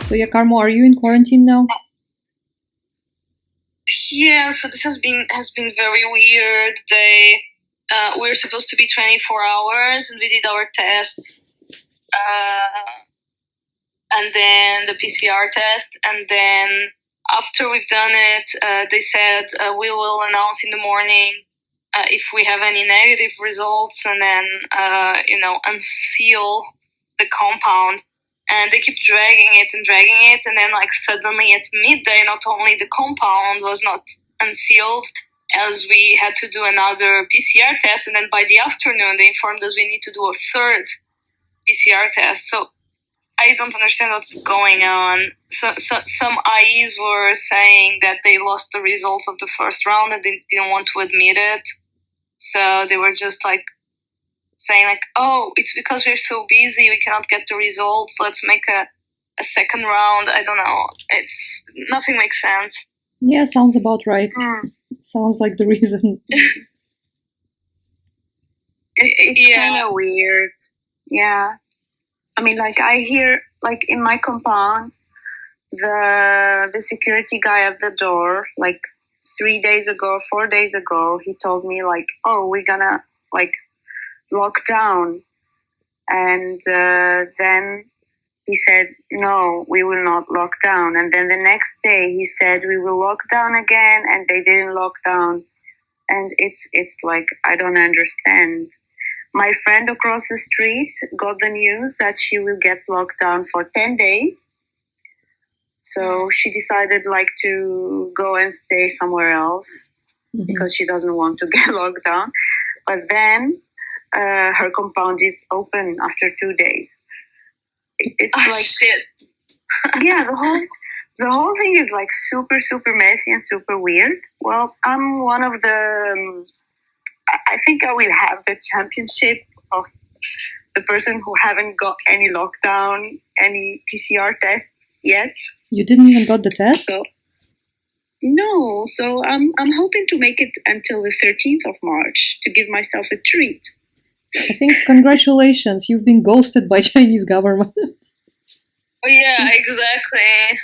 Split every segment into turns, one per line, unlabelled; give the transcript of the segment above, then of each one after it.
So yeah, Carmo, are you in quarantine now?
Yeah, so this has been very weird. We're supposed to be 24 hours, and we did our tests, and then the PCR test, and then after we've done it, they said we will announce in the morning if we have any negative results, and then unseal the compound. And they keep dragging it, and then like suddenly at midday, not only the compound was not unsealed, as we had to do another PCR test, and then by the afternoon they informed us we need to do a third PCR test. So I don't understand what's going on. So some IEs were saying that they lost the results of the first round and they didn't want to admit it. So they were just like saying like, oh, it's because we're so busy, we cannot get the results. Let's make a second round. I don't know. It's nothing makes sense.
Yeah, sounds about right. Sounds like the reason.
It's kind of weird. Yeah. I mean, like I hear, like in my compound, the security guy at the door, like 4 days ago, he told me like, oh, we're gonna like lock down. And then he said, no, we will not lock down. And then the next day he said, we will lock down again. And they didn't lock down. And it's like, I don't understand. My friend across the street got the news that she will get locked down for 10 days. So she decided like to go and stay somewhere else because she doesn't want to get locked down. But then her compound is open after 2 days. It's like
shit.
Yeah, the whole thing is like super, super messy and super weird. Well, I'm one of the. I think I will have the championship of the person who haven't got any lockdown, any PCR test yet.
You didn't even got the test?
So no, so I'm hoping to make it until the 13th of March to give myself a treat.
I think congratulations, you've been ghosted by Chinese government.
Oh, yeah, exactly.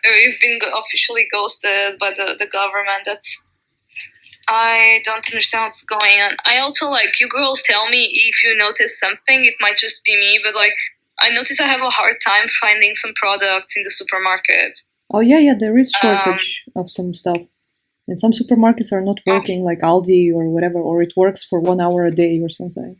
We've been officially ghosted by the government. I don't understand what's going on. I also like, you girls tell me if you notice something. It might just be me, but like I notice I have a hard time finding some products in the supermarket.
Oh yeah, there is shortage of some stuff. And some supermarkets are not working, like Aldi or whatever, or it works for 1 hour a day or something.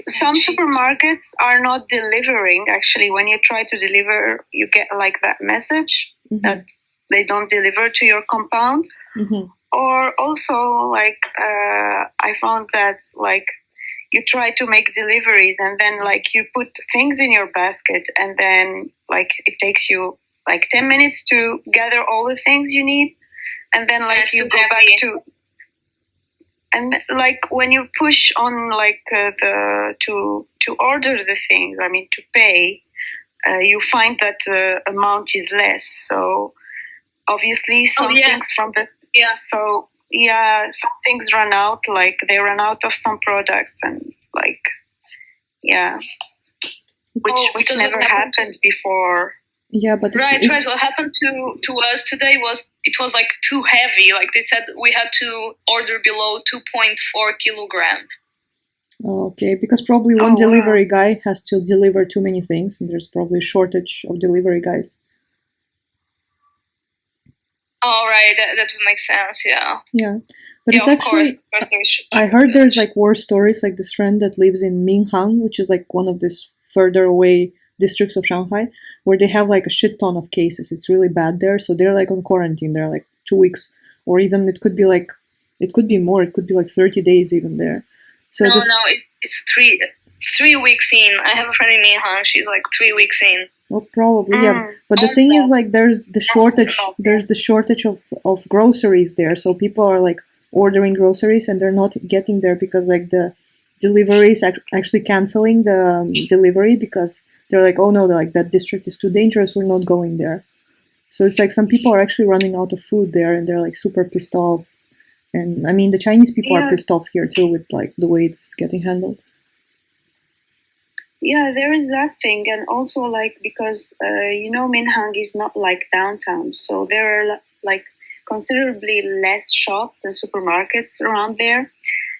Some supermarkets are not delivering. Actually, when you try to deliver, you get like that message that they don't deliver to your compound. Or also, like I found that like you try to make deliveries and then like you put things in your basket and then like it takes you like 10 minutes to gather all the things you need, and then like you go back to. And like when you push on like to order the things, I mean to pay, you find that the amount is less. So obviously some things from the so some things run out. Like they run out of some products, and like which never happened before.
Yeah, but
right. What happened to us today was it was like too heavy. Like they said, we had to order below 2.4 kilograms.
Okay, because probably one delivery guy has to deliver too many things, and there's probably a shortage of delivery guys.
Oh, right, that would make sense. Yeah.
Yeah, but it's actually. I heard there's like war stories, like this friend that lives in Minhang, which is like one of these further away districts of Shanghai, where they have like a shit ton of cases. It's really bad there, so they're like on quarantine. They're like 2 weeks, or even it could be more. It could be like 30 days even there. So
it's 3 weeks in. I have a friend in Minhang. She's like 3 weeks in.
Well, probably yeah. But the thing is, like, there's the shortage. There's the shortage of groceries there. So people are like ordering groceries and they're not getting there because like the delivery is actually canceling the delivery because they're like, oh no, like that district is too dangerous. We're not going there. So it's like some people are actually running out of food there and they're like super pissed off. And I mean, the Chinese people are pissed off here too with like the way it's getting handled.
Yeah, there is that thing, and also like because Minhang is not like downtown, so there are like considerably less shops and supermarkets around there.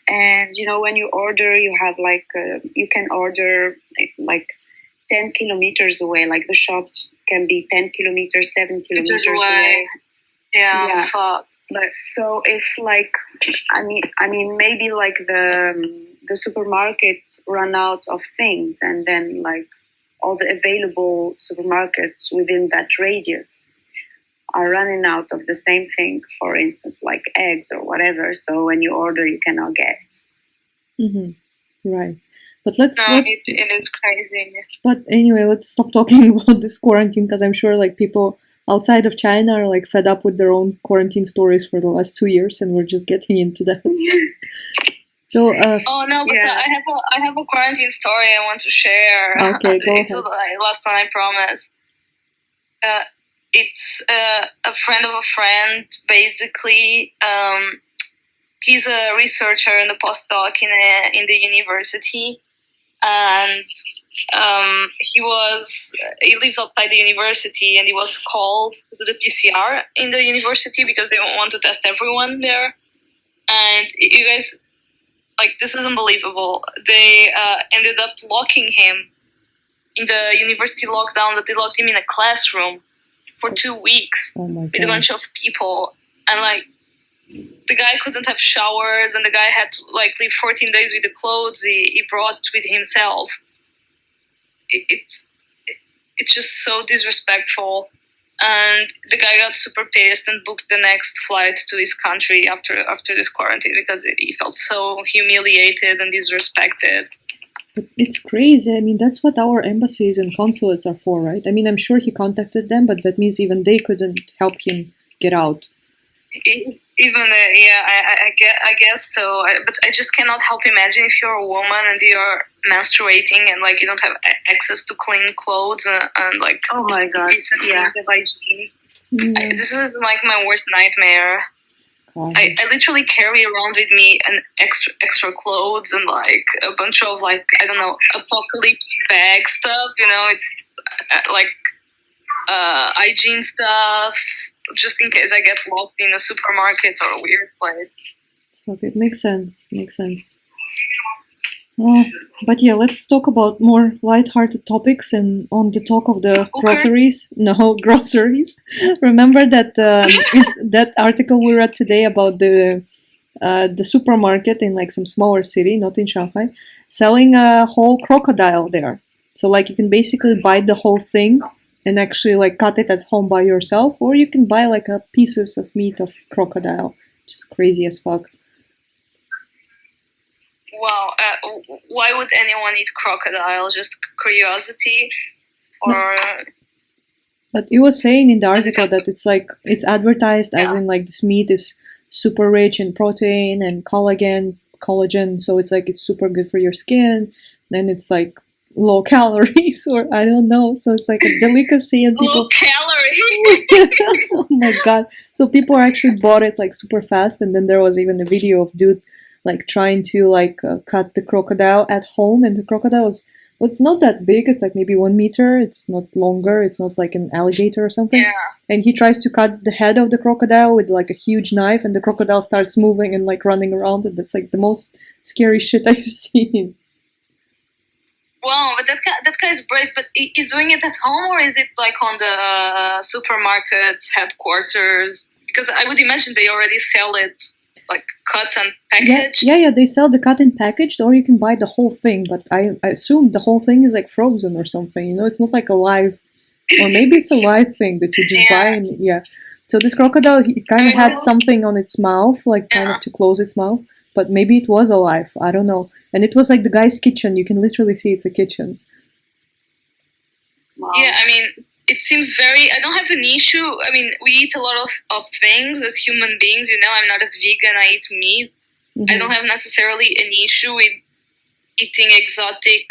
And when you order, you have like you can order like 10 kilometers away. Like the shops can be 10 kilometers, 7 kilometers away.
Yeah. Fuck.
But so if like, I mean, maybe like the supermarkets run out of things, and then like all the available supermarkets within that radius are running out of the same thing. For instance, like eggs or whatever. So when you order, you cannot get.
Mm-hmm. Right. But
it is crazy.
But anyway, let's stop talking about this quarantine, because I'm sure like people outside of China are like fed up with their own quarantine stories for the last 2 years, and we're just getting into that. So.
Oh no! But I have a quarantine story I want to share.
Okay, go
it's
ahead.
Last time I promise. It's a friend of a friend. Basically, he's a researcher and a postdoc in the university, and he lives outside the university, and he was called to do the PCR in the university because they want to test everyone there. And you guys, like, this is unbelievable. They ended up locking him in the university lockdown, that they locked him in a classroom for 2 weeks with a bunch of people, and like the guy couldn't have showers, and the guy had to like live 14 days with the clothes he brought with himself. It's just so disrespectful, and the guy got super pissed and booked the next flight to his country after this quarantine because he felt so humiliated and disrespected.
But it's crazy. I mean, that's what our embassies and consulates are for, right? I mean, I'm sure he contacted them, but that means even they couldn't help him get out.
I guess so. But I just cannot help imagine if you're a woman and you're menstruating and like you don't have access to clean clothes and like
oh my god,
decent means of hygiene. This is like my worst nightmare. I literally carry around with me an extra clothes and like a bunch of like, I don't know, apocalypse bag stuff. It's like hygiene stuff, just in case I get locked in a supermarket or a weird place.
Okay, makes sense. But yeah, let's talk about more light-hearted topics. And on the talk of the groceries, remember that that article we read today about the supermarket in like some smaller city, not in Shanghai, selling a whole crocodile there. So like you can basically buy the whole thing and actually like cut it at home by yourself, or you can buy like a pieces of meat of crocodile, which is crazy as fuck.
Wow, why would anyone eat crocodile? Just curiosity, or?
But it was saying in the article that it's advertised as in like this meat is super rich in protein and collagen, so it's like it's super good for your skin. Then it's like low calories, or I don't know. So it's like a delicacy, and people
low calorie.
Oh my god! So people actually bought it like super fast, and then there was even a video of dude like trying to like cut the crocodile at home, and the crocodile is, well, it's not that big. It's like maybe 1 meter. It's not longer. It's not like an alligator or something.
Yeah.
And he tries to cut the head of the crocodile with like a huge knife, and the crocodile starts moving and like running around, and that's like the most scary shit I've seen.
Wow, but that guy is brave. But he's doing it at home, or is it like on the supermarket headquarters? Because I would imagine they already sell it like cut and packaged.
Yeah, they sell the cut and packaged, or you can buy the whole thing. But I assume the whole thing is like frozen or something. It's not like a live, or maybe it's a live thing that you just buy. And so this crocodile, he kind of had something on its mouth, like kind of to close its mouth. But maybe it was alive. I don't know. And it was like the guy's kitchen. You can literally see it's a kitchen.
Wow. Yeah, I mean, it seems very... I don't have an issue. I mean, we eat a lot of things as human beings. I'm not a vegan. I eat meat. Mm-hmm. I don't have necessarily an issue with eating exotic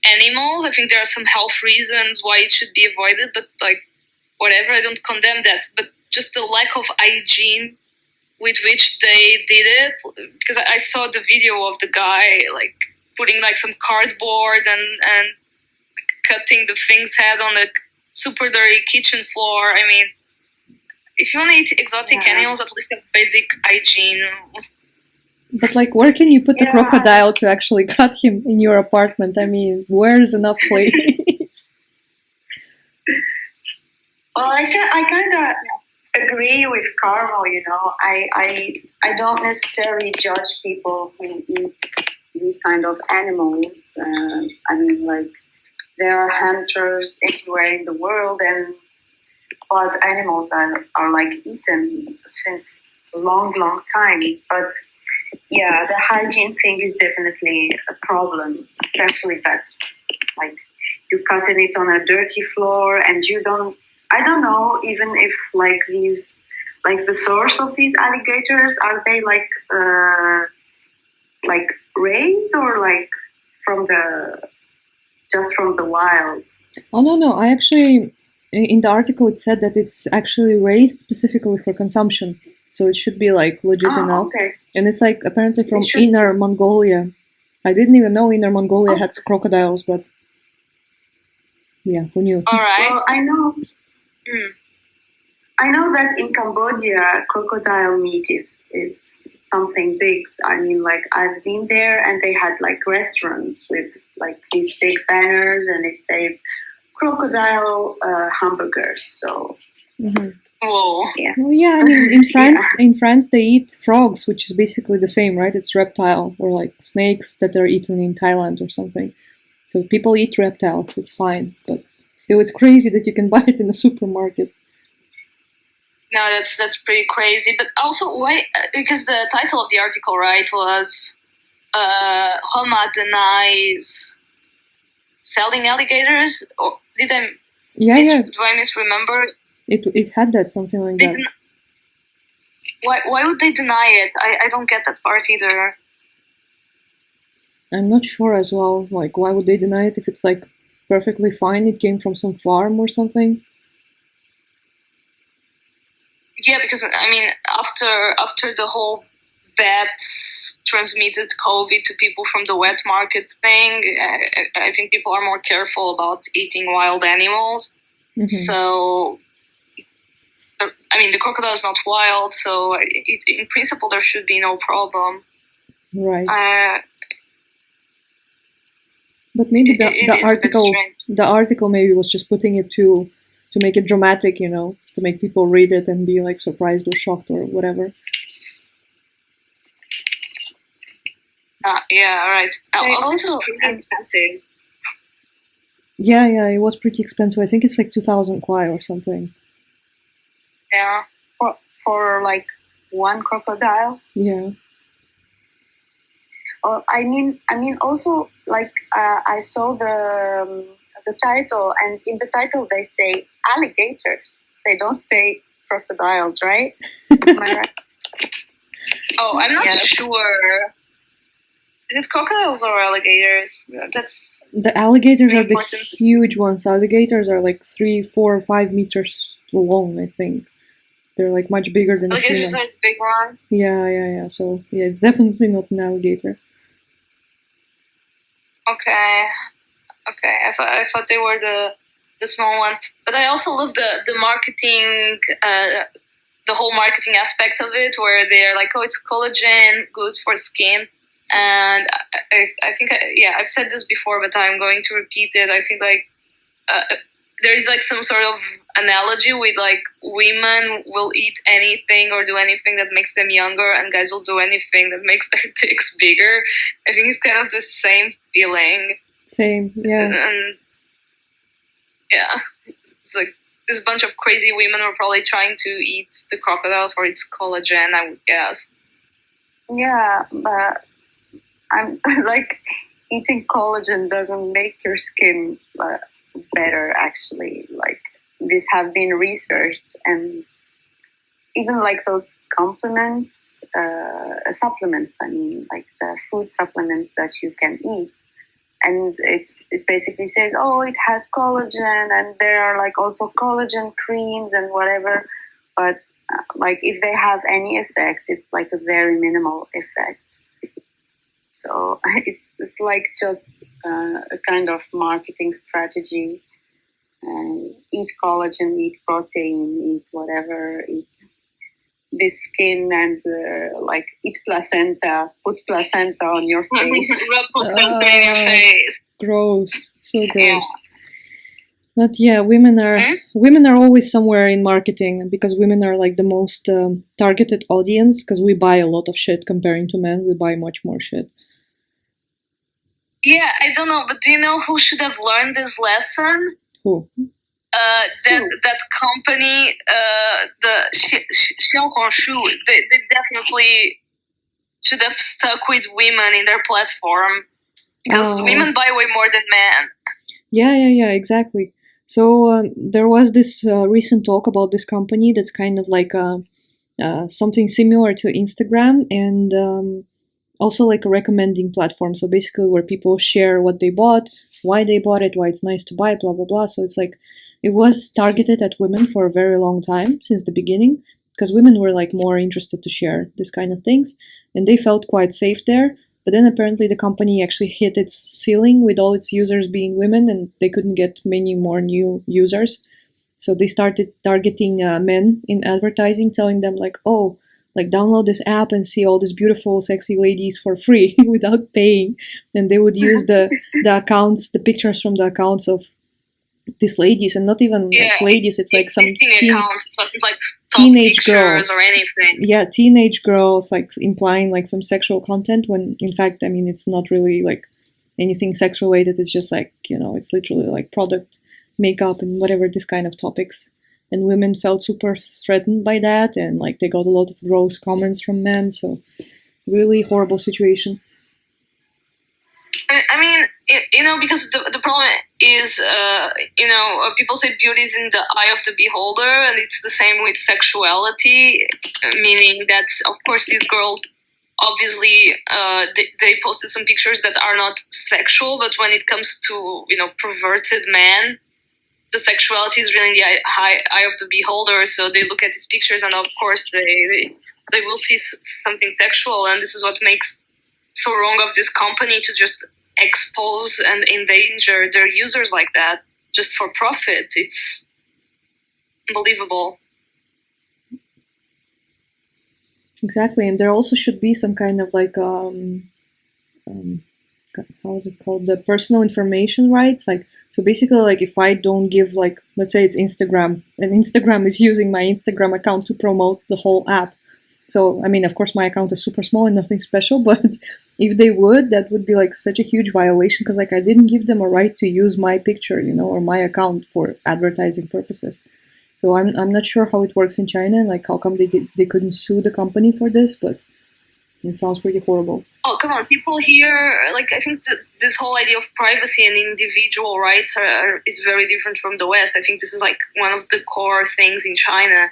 animals. I think there are some health reasons why it should be avoided. But, like, whatever, I don't condemn that. But just the lack of hygiene with which they did it, because I saw the video of the guy like putting like some cardboard and cutting the thing's head on the super dirty kitchen floor. I mean, if you want to eat exotic animals, at least have basic hygiene.
But like, where can you put the crocodile to actually cut him in your apartment? I mean, where's enough place?
Well, I kind of agree with Carmel. You know, I don't necessarily judge people who eat these kind of animals. I mean, like, there are hunters everywhere in the world, and wild animals are like eaten since long times. But yeah, the hygiene thing is definitely a problem, especially that like you cutting it on a dirty floor and you don't. I don't know even if like these, like the source of these alligators, are they like raised or like from the just from the wild?
Oh no, I actually, in the article it said that it's actually raised specifically for consumption, so it should be like legit enough.
Okay.
And it's like apparently from Inner Mongolia. I didn't even know Inner Mongolia had crocodiles, but yeah, who knew?
All right.
Well, I know that in Cambodia, crocodile meat is something big. I mean, like, I've been there and they had like restaurants with like these big banners and it says crocodile hamburgers. So,
whoa.
Yeah.
Well, yeah, I mean, in France they eat frogs, which is basically the same, right? It's reptile, or like snakes that are eaten in Thailand or something. So people eat reptiles, it's fine, but still it's crazy that you can buy it in a supermarket.
No, that's pretty crazy. But also, why? Because the title of the article, right, was Homa denies selling alligators. Or did I?
Yeah.
Do I misremember?
It had that, something like that.
Why would they deny it? I don't get that part either.
I'm not sure as well. Like, why would they deny it if it's like perfectly fine? It came from some farm or something.
Yeah, because I mean, after the whole bats transmitted COVID to people from the wet market thing, I think people are more careful about eating wild animals. Mm-hmm. So, I mean, the crocodile is not wild, so in principle there should be no problem.
Right. But maybe the article maybe was just putting it to make it dramatic, you know, to make people read it and be like surprised or shocked or whatever.
Yeah, right. Also, it's pretty expensive.
Yeah, it was pretty expensive. I think it's like 2,000 kwai or something.
Yeah,
for like one crocodile.
Yeah.
I mean, also like I saw the title, and in the title they say alligators. They don't say crocodiles, right? Am I right?
Oh, I'm not sure. Is it crocodiles or alligators? That's
the alligators are the huge ones. Alligators are like 3, 4, 5 meters long, I think. They're like much bigger than
alligators
a human.
Are the big one.
Yeah. So yeah, it's definitely not an alligator.
Okay. I thought they were the small ones, but I also love the marketing, the whole marketing aspect of it, where they're like, oh, it's collagen, good for skin, and I think I've said this before, but I'm going to repeat it. I think like there is like some sort of analogy with like women will eat anything or do anything that makes them younger, and guys will do anything that makes their dicks bigger. I think it's kind of the same feeling.
Same, yeah.
And yeah, it's like this bunch of crazy women were probably trying to eat the crocodile for its collagen, I would guess.
Yeah, but I'm like, eating collagen doesn't make your skin better, actually. Like, these have been researched, and even like those supplements, I mean, like the food supplements that you can eat. And it basically says, oh, it has collagen, and there are like also collagen creams and whatever. But like if they have any effect, it's like a very minimal effect. So it's like just a kind of marketing strategy. And eat collagen, eat protein, eat whatever, eat this skin, and like eat placenta, put placenta on your face.
Rub placenta in your face.
Gross, so gross.
Yeah.
But yeah, women are always somewhere in marketing, because women are like the most targeted audience, because we buy a lot of shit comparing to men. We buy much more shit.
Yeah, I don't know, but do you know who should have learned this lesson?
Who?
That company, the xiaohongshu, they definitely should have stuck with women in their platform, because women buy way more than men.
Yeah, exactly. So there was this recent talk about this company that's kind of like something similar to Instagram, and also like a recommending platform. So basically where people share what they bought, why they bought it, why it's nice to buy, blah, blah, blah. So it's like, it was targeted at women for a very long time, since the beginning, because women were like more interested to share this kind of things, and they felt quite safe there. But then apparently the company actually hit its ceiling with all its users being women, and they couldn't get many more new users. So they started targeting men in advertising, telling them like, oh, like download this app and see all these beautiful, sexy ladies for free without paying. And they would use the accounts, the pictures from the accounts of these ladies, and not even like ladies. It's like some
accounts, like
teenage girls
or anything.
Yeah, teenage girls, like implying like some sexual content, when in fact, I mean, it's not really like anything sex related. It's just like, it's literally like product, makeup, and whatever, this kind of topics. And women felt super threatened by that, and like they got a lot of gross comments from men. So really horrible situation.
I mean, because the problem is, people say beauty is in the eye of the beholder, and it's the same with sexuality, meaning that, of course, these girls, obviously, they posted some pictures that are not sexual, but when it comes to, perverted men, the sexuality is really in the eye of the beholder, so they look at these pictures, and of course, they will see something sexual, and this is what makes so wrong of this company to just expose and endanger their users like that just for profit. It's unbelievable.
Exactly, and there also should be some kind of like how is it called, the personal information rights. Like, so basically, like if I don't give, like, let's say it's Instagram, and Instagram is using my Instagram account to promote the whole app. So, I mean, of course, my account is super small and nothing special, but if they would, that would be like such a huge violation, because like I didn't give them a right to use my picture, or my account for advertising purposes. So I'm not sure how it works in China, like how come they couldn't sue the company for this, but it sounds pretty horrible.
Oh, come on, people here, like, I think this whole idea of privacy and individual rights is very different from the West. I think this is like one of the core things in China.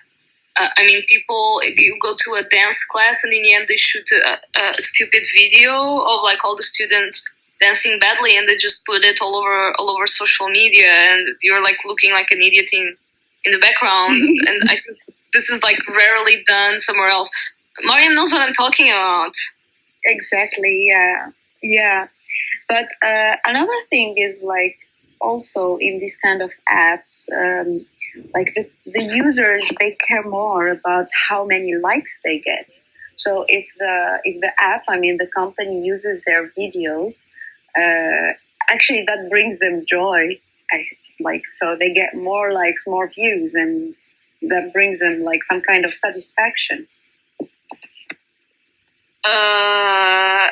I mean, people, you go to a dance class and in the end they shoot a stupid video of like all the students dancing badly, and they just put it all over social media, and you're like looking like an idiot in the background. And I think this is like rarely done somewhere else. Mariam knows what I'm talking about.
Exactly, yeah. But another thing is like also in these kind of apps, like the users, they care more about how many likes they get. So if the app, I mean the company, uses their videos, actually that brings them joy. So they get more likes, more views, and that brings them like some kind of satisfaction.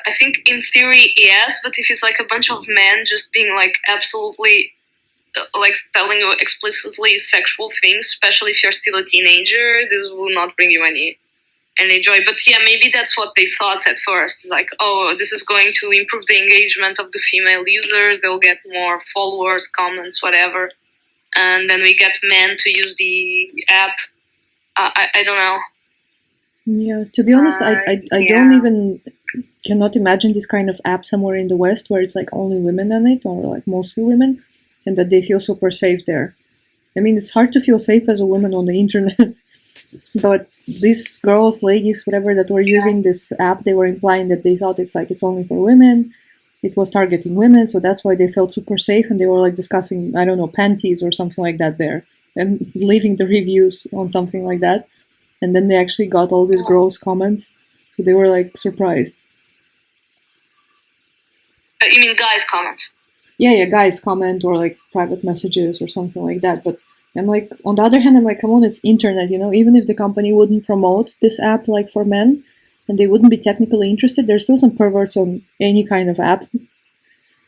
I think in theory, yes, but if it's like a bunch of men just being like absolutely like telling you explicitly sexual things, especially if you're still a teenager, this will not bring you any joy. But yeah, maybe that's what they thought at first. It's like, oh, this is going to improve the engagement of the female users. They'll get more followers, comments, whatever. And then we get men to use the app. I don't know.
Yeah, to be honest, I don't even cannot imagine this kind of app somewhere in the West where it's like only women on it, or like mostly women, and that they feel super safe there. I mean, it's hard to feel safe as a woman on the internet. But these girls, ladies, whatever that were using this app, they were implying that they thought it's like it's only for women. It was targeting women, so that's why they felt super safe, and they were like discussing, I don't know, panties or something like that there, and leaving the reviews on something like that. And then they actually got all these gross comments, so they were like surprised.
You mean guys' comments?
Yeah, guys comment or like private messages or something like that. But I'm like, on the other hand, I'm like, come on, it's internet, you know. Even if the company wouldn't promote this app like for men, and they wouldn't be technically interested, there's still some perverts on any kind of app.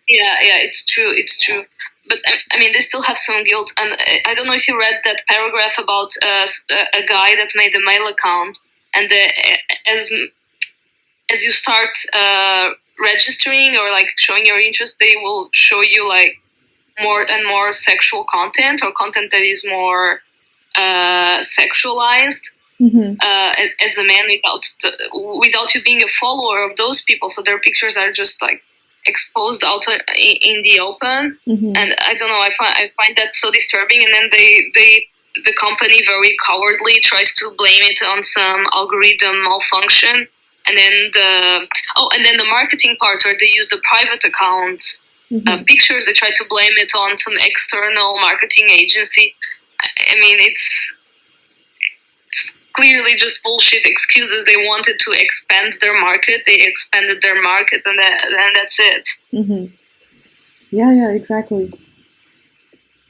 Yeah, it's true. But I mean, they still have some guilt. And I don't know if you read that paragraph about a guy that made a mail account, and as you start registering or like showing your interest, they will show you like more and more sexual content or content that is more sexualized.
Mm-hmm.
As a man without you being a follower of those people, so their pictures are just like exposed out in the open.
Mm-hmm.
And I don't know, I find that so disturbing. And then the company very cowardly tries to blame it on some algorithm malfunction. And then the marketing part where they use the private accounts pictures, they try to blame it on some external marketing agency. I mean, it's clearly just bullshit excuses. They wanted to expand their market. They expanded their market, and that's it.
Mm-hmm. Yeah, exactly.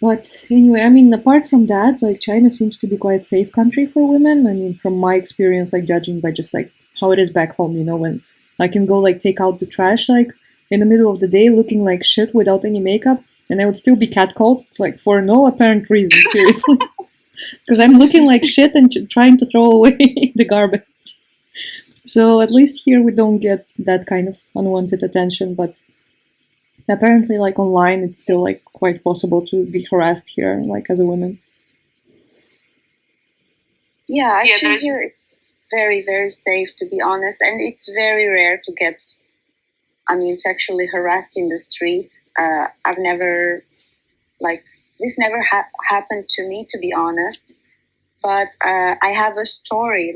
But anyway, I mean, apart from that, like China seems to be quite a safe country for women. I mean, from my experience, like judging by just like how it is back home, you know, when I can go like take out the trash like in the middle of the day looking like shit without any makeup, and I would still be catcalled like for no apparent reason, seriously. Because I'm looking like shit and trying to throw away the garbage. So at least here we don't get that kind of unwanted attention, but apparently like online it's still like quite possible to be harassed here, like as a woman.
Yeah, actually here it's very, very safe, to be honest, and it's very rare to get, I mean, sexually harassed in the street. I've never, like, this never happened to me, to be honest. But I have a story,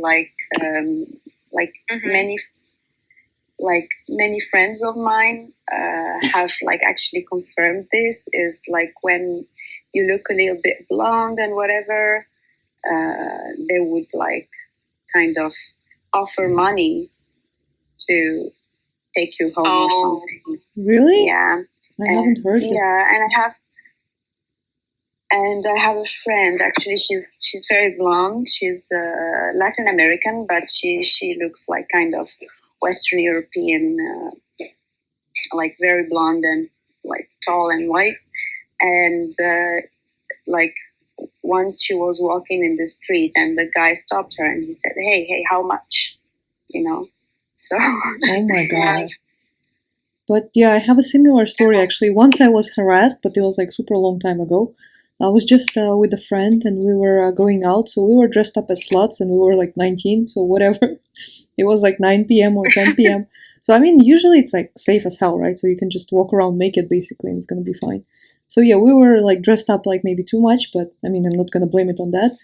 many friends of mine have like actually confirmed this. Is like when you look a little bit blonde and whatever, they would like kind of offer money to take you home or something.
Really?
Yeah.
I haven't heard it.
Yeah, and I have a friend. Actually, she's very blonde. She's Latin American, but she looks like kind of Western European, like very blonde and like tall and white. And like once she was walking in the street, and the guy stopped her, and he said, "Hey, how much?" You know. So.
Oh my god. But yeah, I have a similar story actually. Once I was harassed, but it was like super long time ago. I was just with a friend and we were going out, so we were dressed up as sluts and we were like 19, so whatever. It was like 9 p.m. or 10 p.m. So I mean, usually it's like safe as hell, right? So you can just walk around naked basically and it's gonna be fine. So yeah, we were like dressed up like maybe too much, but I mean, I'm not gonna blame it on that.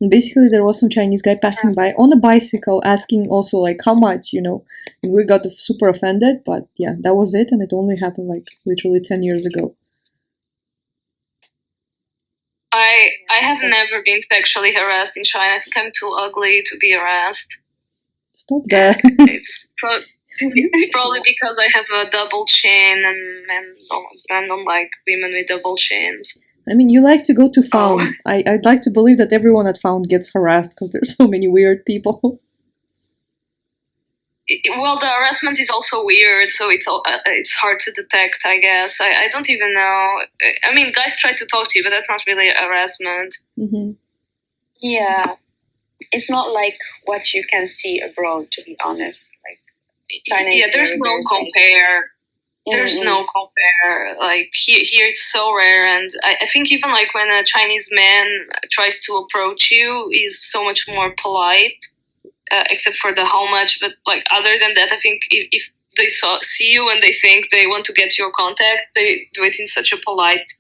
And basically there was some Chinese guy passing by on a bicycle asking also like how much, you know. And we got super offended, but yeah, that was it, and it only happened like literally 10 years ago.
I have never been sexually harassed in China. I think I'm too ugly to be harassed.
Stop that.
It's probably because I have a double chin and men don't like women with double chins.
I mean, you like to go to Found. I'd like to believe that everyone at Found gets harassed because there's so many weird people.
Well, the harassment is also weird, so it's hard to detect, I guess. I don't even know. I mean, guys try to talk to you, but that's not really harassment.
Mm-hmm.
Yeah. It's not like what you can see abroad, to be honest. Like, China
there's no compare. There's no compare. Like here it's so rare, and I think even like when a Chinese man tries to approach you, he's so much more polite, except for the how much. But like other than that, I think if they see you and they think they want to get your contact, they do it in such a polite,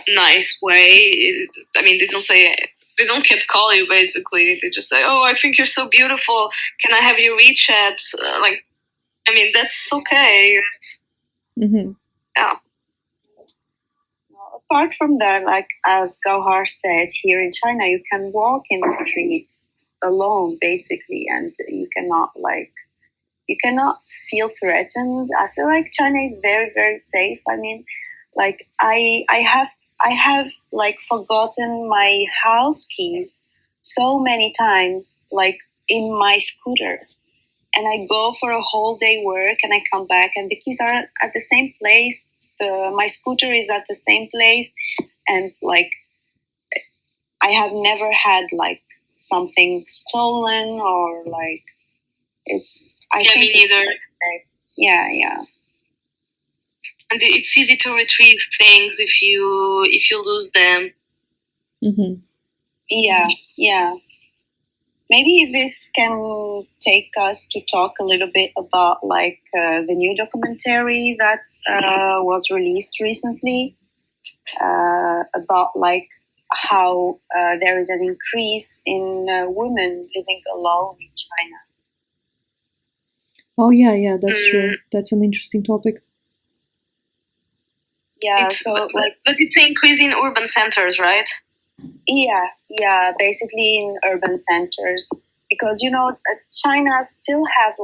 nice way. I mean, they don't say They don't catcall you, basically. They just say, "Oh, I think you're so beautiful. Can I have your WeChat?" That's okay.
Mm-hmm.
Yeah.
Apart from that, like as Gauhar said, here in China, you can walk in the street alone, basically, and you cannot feel threatened. I feel like China is very, very safe. I mean, like I have like forgotten my house keys so many times, like in my scooter, and I go for a whole day work, and I come back, and the keys are at the same place. My scooter is at the same place, and like I have never had like something stolen or like it's. I
Yeah,
think
me
it's
neither.
like safe. Yeah.
And it's easy to retrieve things if you lose them.
Mm-hmm.
Yeah. Maybe this can take us to talk a little bit about like the new documentary that was released recently about like how there is an increase in women living alone in China.
Oh yeah, that's true. That's an interesting topic.
Yeah,
but it's an increase in urban centers, right?
Yeah, basically in urban centers, because China still has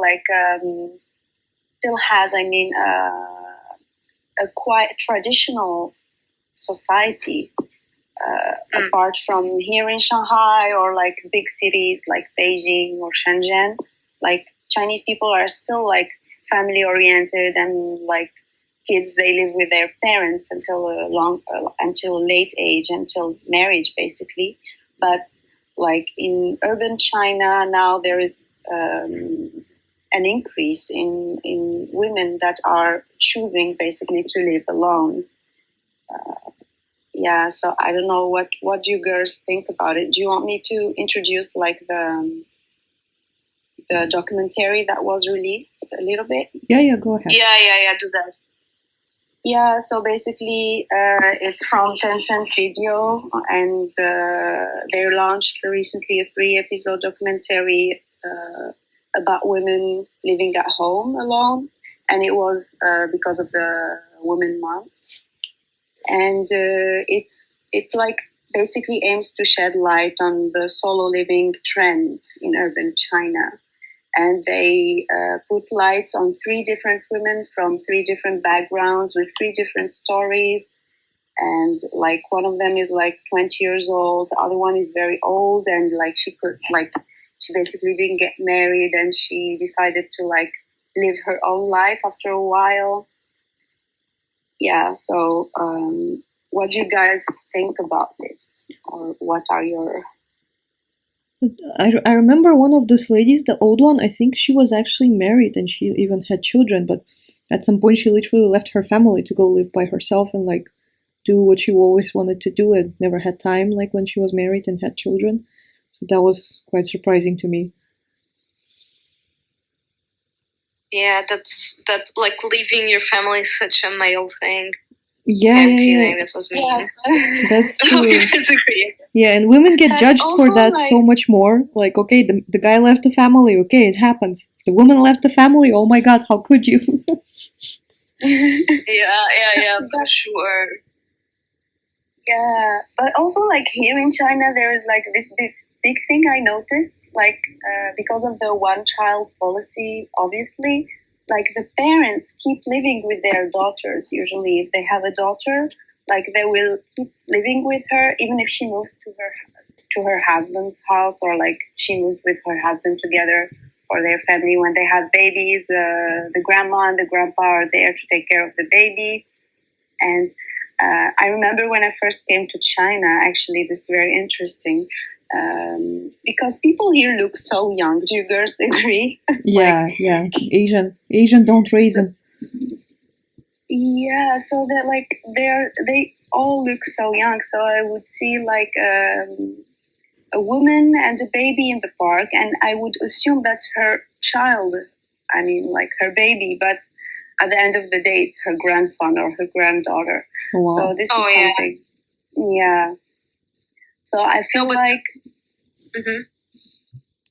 a quite traditional society, apart from here in Shanghai or like big cities like Beijing or Shenzhen. Like Chinese people are still like family oriented, and like kids, they live with their parents until late age, until marriage basically. But like in urban China now, there is an increase in women that are choosing basically to live alone. Yeah, so I don't know what do you girls think about it. Do you want me to introduce like the documentary that was released a little bit?
Yeah, go ahead.
Yeah, do that.
Yeah, so basically it's from Tencent Video, and they launched recently a 3-episode documentary about women living at home alone, and it was because of the Women Month. And it like basically aims to shed light on the solo living trend in urban China. And they put lights on 3 different women from 3 different backgrounds with 3 different stories. And like one of them is like 20 years old, the other one is very old, and like she basically didn't get married, and she decided to like live her own life after a while. Yeah, so what do you guys think about this, or what are your...
I remember one of those ladies, the old one, I think she was actually married and she even had children, but at some point she literally left her family to go live by herself and like do what she always wanted to do and never had time like when she was married and had children. So that was quite surprising to me.
Yeah, that's like leaving your family is such a male thing.
Yeah.
That was mean.
Yeah. That's true. Yeah, and women get judged for that like, so much more. Like, okay, the guy left the family, okay, it happens. The woman left the family, oh my god, how could you?
yeah, for sure.
Yeah, but also like here in China, there is like this big thing I noticed, like because of the one-child policy, obviously, like the parents keep living with their daughters. Usually, if they have a daughter, like they will keep living with her, even if she moves to her husband's house, or like she moves with her husband together, or their family. When they have babies, the grandma and the grandpa are there to take care of the baby. And I remember when I first came to China, actually, this is very interesting. Because people here look so young. Do you girls agree?
Yeah, yeah. Asian don't reason.
Yeah, so that like they all look so young. So I would see like a woman and a baby in the park, and I would assume that's her child. I mean, like her baby, but at the end of the day, it's her grandson or her granddaughter.
Oh, wow.
So this is something. Yeah. So I feel like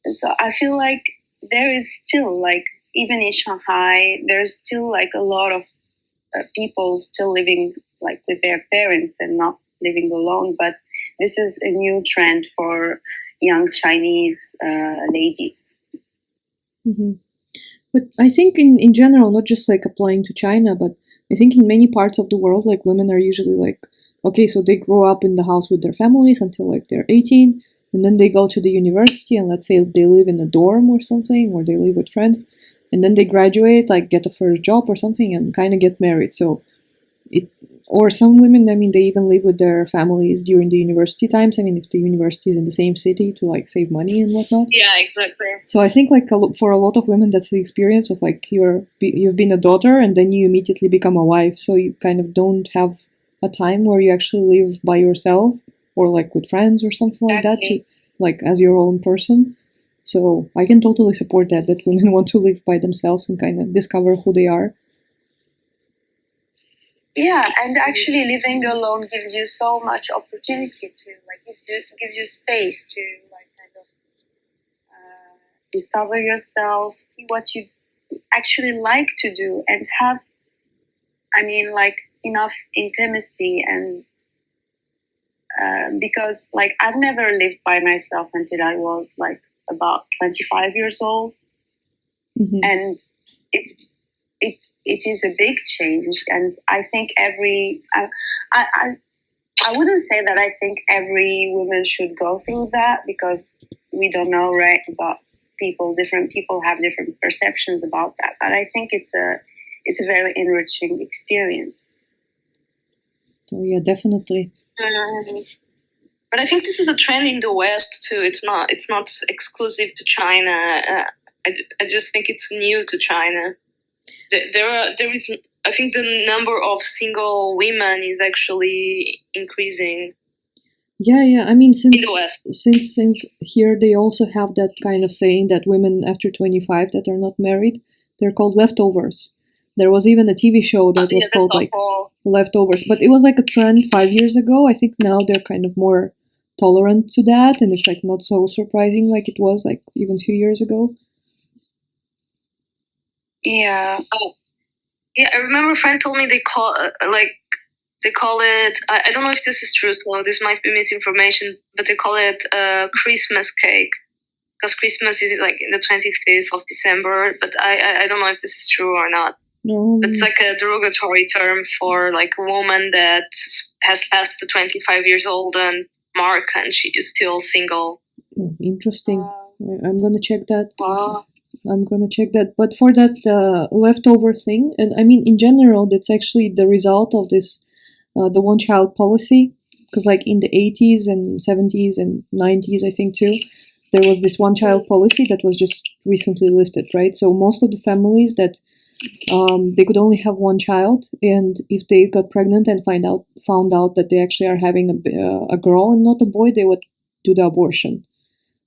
so I feel like there is still like, even in Shanghai, there's still like a lot of people still living like with their parents and not living alone. But this is a new trend for young Chinese ladies.
Mm-hmm. But I think in general, not just like applying to China, but I think in many parts of the world, like women are usually like, okay, so they grow up in the house with their families until like they're 18, and then they go to the university, and let's say they live in a dorm or something, or they live with friends, and then they graduate, like get a first job or something, and kind of get married. So it, or some women, I mean, they even live with their families during the university times. I mean, if the university is in the same city, to like save money and whatnot.
Yeah, exactly.
So I think like for a lot of women, that's the experience of like you've been a daughter and then you immediately become a wife. So you kind of don't have a time where you actually live by yourself or like with friends or something like that, to like as your own person. So I can totally support that women want to live by themselves and kind of discover who they are.
Yeah, and actually living alone gives you so much opportunity to like gives you space to like kind of discover yourself, see what you actually like to do, and have, I mean, like enough intimacy. And because like I've never lived by myself until I was like about 25 years old, and it is a big change. And I think I wouldn't say that I think every woman should go through that, because we don't know, right, about people. Different people have different perceptions about that. But I think it's a very enriching experience.
Oh yeah, definitely.
But I think this is a trend in the West too. It's not exclusive to China. I just think it's new to China. There is, I think the number of single women is actually increasing.
Yeah. I mean, since
in the West.
since here they also have that kind of saying that women after 25 that are not married, they're called leftovers. There was even a TV show that was called like Leftovers, but it was like a trend 5 years ago. I think now they're kind of more tolerant to that, and it's like not so surprising like it was like even 2 years ago.
Yeah.
Oh, yeah. I remember a friend told me they call it. I don't know if this is true, so this might be misinformation. But they call it Christmas cake, because Christmas is like in the 25th of December. But I don't know if this is true or not.
No.
It's like a derogatory term for like a woman that has passed the 25 years old and mark, and she is still single.
Interesting. I'm gonna check that. I'm gonna check that. But for that leftover thing, and I mean in general, that's actually the result of this the one-child policy. Because like in the 80s and 70s and 90s, I think too, there was this one-child policy that was just recently lifted, right? So most of the families that they could only have one child, and if they got pregnant and found out that they actually are having a girl and not a boy, they would do the abortion.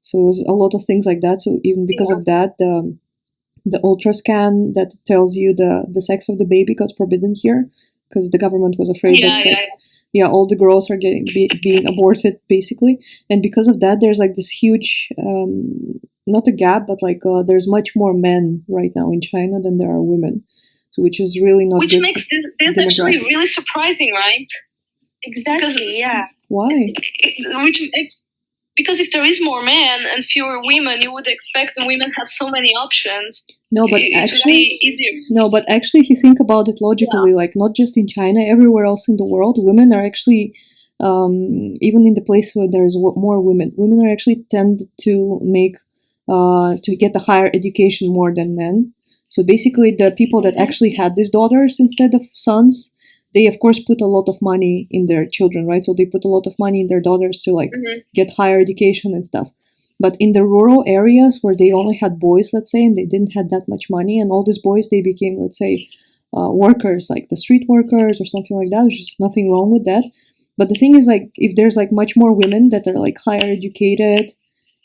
So it was a lot of things like that. So even because of that, the ultrascan that tells you the sex of the baby got forbidden here, because the government was afraid that all the girls are being aborted basically. And because of that, there's like this huge not a gap, but like there's much more men right now in China than there are women, so which is really not good. Which
makes this actually really surprising, right?
Exactly. Yeah.
Why?
Because if there is more men and fewer women, you would expect the women have so many options.
No, but actually, if you think about it logically, like not just in China, everywhere else in the world, women are actually, even in the place where there's more women are actually tend to make, to get a higher education more than men. So basically, the people that actually had these daughters instead of sons, they of course put a lot of money in their children, right? So they put a lot of money in their daughters to like get higher education and stuff. But in the rural areas where they only had boys, let's say, and they didn't have that much money, and all these boys, they became, let's say, workers, like the street workers or something like that. There's just nothing wrong with that. But the thing is, like, if there's like much more women that are like higher educated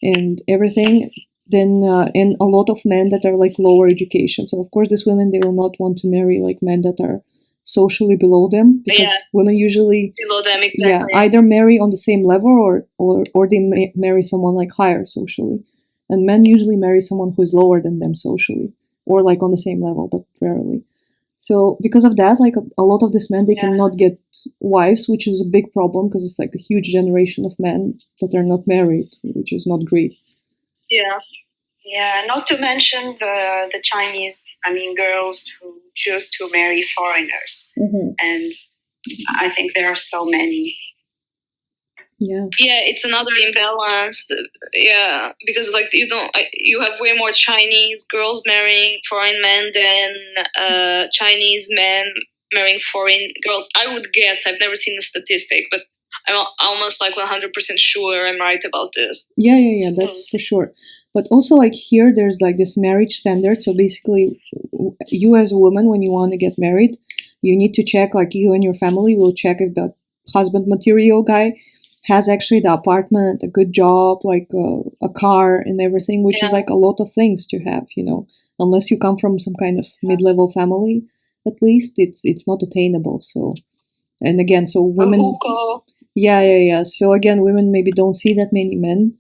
and everything, then and a lot of men that are like lower education. So of course, these women, they will not want to marry like men that are socially below them, because women usually
below them, exactly.
either marry on the same level or they marry someone like higher socially, and men usually marry someone who is lower than them socially or like on the same level, but rarely. So because of that, like a lot of these men, they cannot get wives, which is a big problem because it's like a huge generation of men that are not married, which is not great.
Yeah, not to mention the Chinese, girls who choose to marry foreigners. And I think there are so many.
Yeah,
it's another imbalance. Yeah, because like you have way more Chinese girls marrying foreign men than Chinese men marrying foreign girls. I would guess. I've never seen a statistic, but I'm almost like 100% sure I'm right about this.
Yeah, that's for sure. But also, like here, there's like this marriage standard. So basically, you as a woman, when you want to get married, you need to check, like you and your family will check if the husband material guy has actually the apartment, a good job, like a car and everything, which is like a lot of things to have, unless you come from some kind of mid-level family, at least it's not attainable. So, and again, so women, yeah. So again, women maybe don't see that many men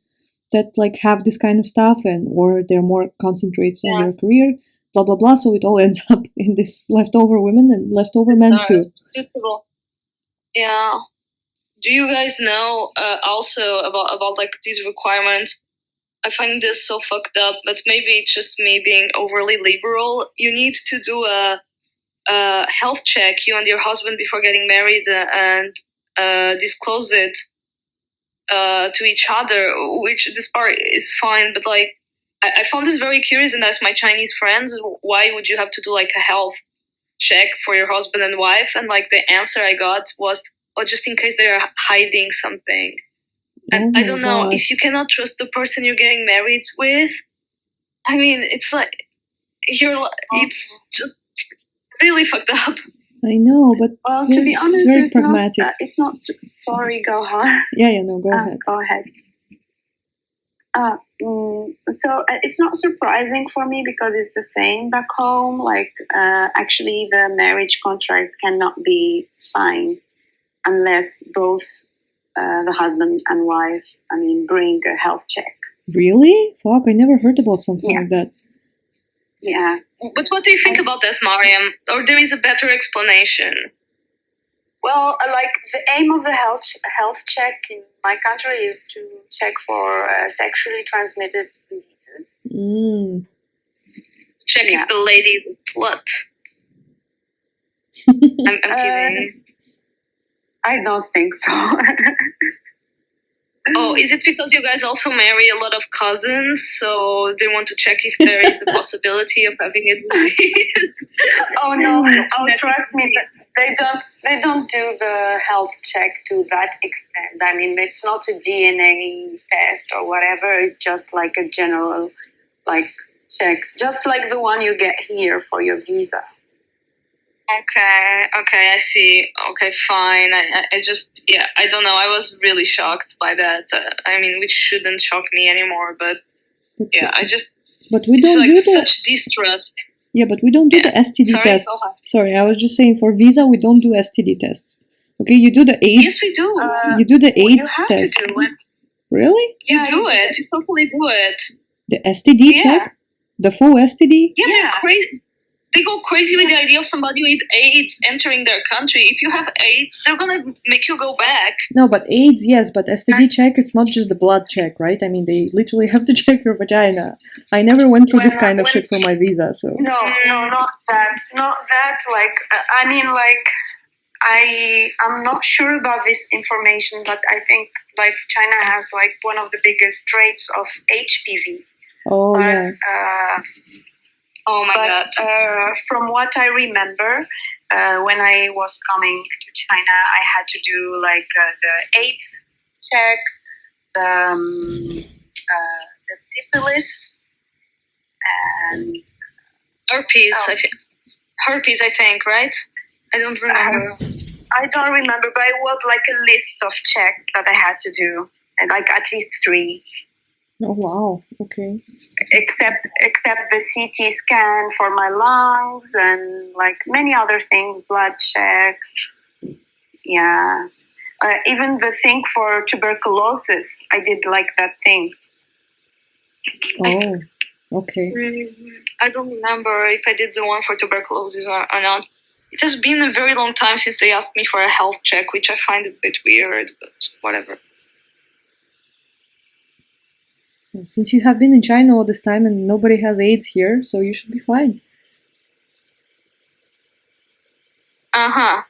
that like have this kind of stuff, or they're more concentrated on their career, blah blah blah. So it all ends up in this leftover women and leftover men too.
Yeah. Do you guys know also about like these requirements? I find this so fucked up, but maybe it's just me being overly liberal. You need to do a health check, you and your husband, before getting married, and disclose it to each other, which this part is fine, but like I found this very curious and asked my Chinese friends, why would you have to do like a health check for your husband and wife? And like the answer I got was, just in case they are hiding something. And I don't know, if you cannot trust the person you're getting married with, I mean, it's like it's just really fucked up.
I know, but
to be honest,
very pragmatic.
It's not. Sorry, go on.
Yeah, no, go ahead.
Go ahead. So it's not surprising for me because it's the same back home. Like, actually, the marriage contract cannot be signed unless both the husband and wife, bring a health check.
Really? Fuck, I never heard about something like that.
Yeah.
But what do you think about that, Mariam? Or there is a better explanation?
Well, like the aim of the health check in my country is to check for sexually transmitted diseases.
Check if the lady is slut. I'm kidding.
I don't think so.
Oh, is it because you guys also marry a lot of cousins, so they want to check if there is a possibility of having a disease?
Oh no! Oh, trust me, they don't do the health check to that extent. I mean, it's not a DNA test or whatever. It's just like a general, like, check, just like the one you get here for your visa.
Okay, I see. Okay, fine. I just, I don't know. I was really shocked by that. I mean, which shouldn't shock me anymore, but I just.
But we don't do
such distrust.
Yeah, but we don't do the STD tests. Sorry, I was just saying for visa we don't do STD tests. Okay, you do the AIDS.
Yes, we do.
You do the AIDS
you have
test.
To do it.
Really?
You do it. You totally do it.
The STD check? The full STD?
Yeah, they're crazy. They go crazy with the idea of somebody with AIDS entering their country. If you have AIDS, they're gonna make you go back.
No, but AIDS, yes, but STD check, it's not just the blood check, right? I mean, they literally have to check your vagina. I never went through this kind of shit for my visa, so.
No, not that. Not that, I'm not sure about this information, but I think, like, China has, like, one of the biggest rates of HPV.
Oh, yeah.
Oh my God.
From what I remember, when I was coming to China, I had to do like the AIDS check, the syphilis, and
herpes. Herpes, I think, right? I don't remember.
I don't remember, but it was like a list of checks that I had to do, and like at least 3.
Oh wow. Okay.
except the CT scan for my lungs and like many other things, blood check. Yeah. Even the thing for tuberculosis, I did like that thing.
Oh. Okay.
I don't remember if I did the one for tuberculosis or not. It has been a very long time since they asked me for a health check, which I find a bit weird, but whatever.
Since you have been in China all this time and nobody has AIDS here, so you should be fine.
Uh-huh.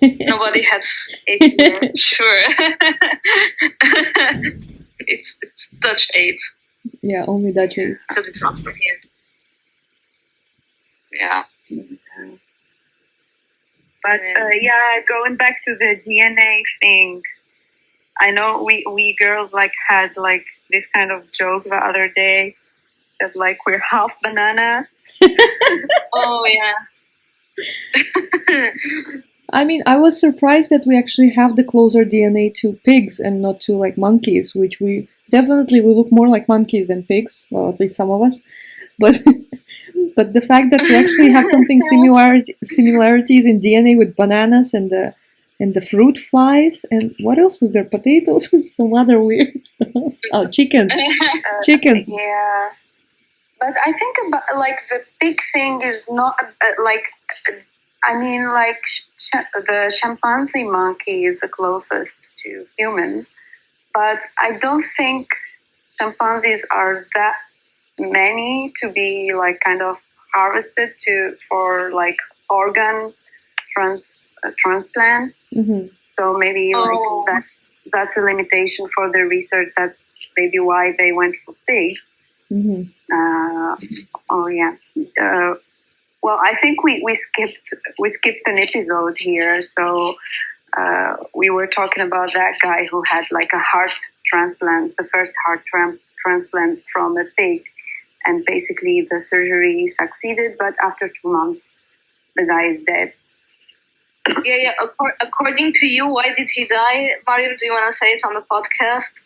Nobody has AIDS here. Sure. it's Dutch AIDS.
Yeah, only Dutch AIDS.
Because it's not from here. Yeah.
But yeah, going back to the DNA thing, I know we girls like had like this kind of joke the other day that like we're half bananas.
Oh yeah.
I mean, I was surprised that we actually have the closer DNA to pigs and not to like monkeys, which we definitely we look more like monkeys than pigs. Well, at least some of us. But but the fact that we actually have something similarities in DNA with bananas and the fruit flies and what else was there? Potatoes, some other weird stuff. Oh, chickens. Chickens.
Yeah. But I think about like the pig thing is not like. I mean, like the chimpanzee monkey is the closest to humans, but I don't think chimpanzees are that many to be like kind of harvested for like organ transplants.
Mm-hmm.
So maybe like that's a limitation for the research. That's maybe why they went for pigs.
Mm-hmm.
Oh yeah. Well, I think we skipped an episode here. So we were talking about that guy who had like a heart transplant, the first heart transplant from a pig, and basically the surgery succeeded, but after 2 months, the guy is dead.
Yeah. According to you, why did he die? Mariam, do you want to say it on the podcast?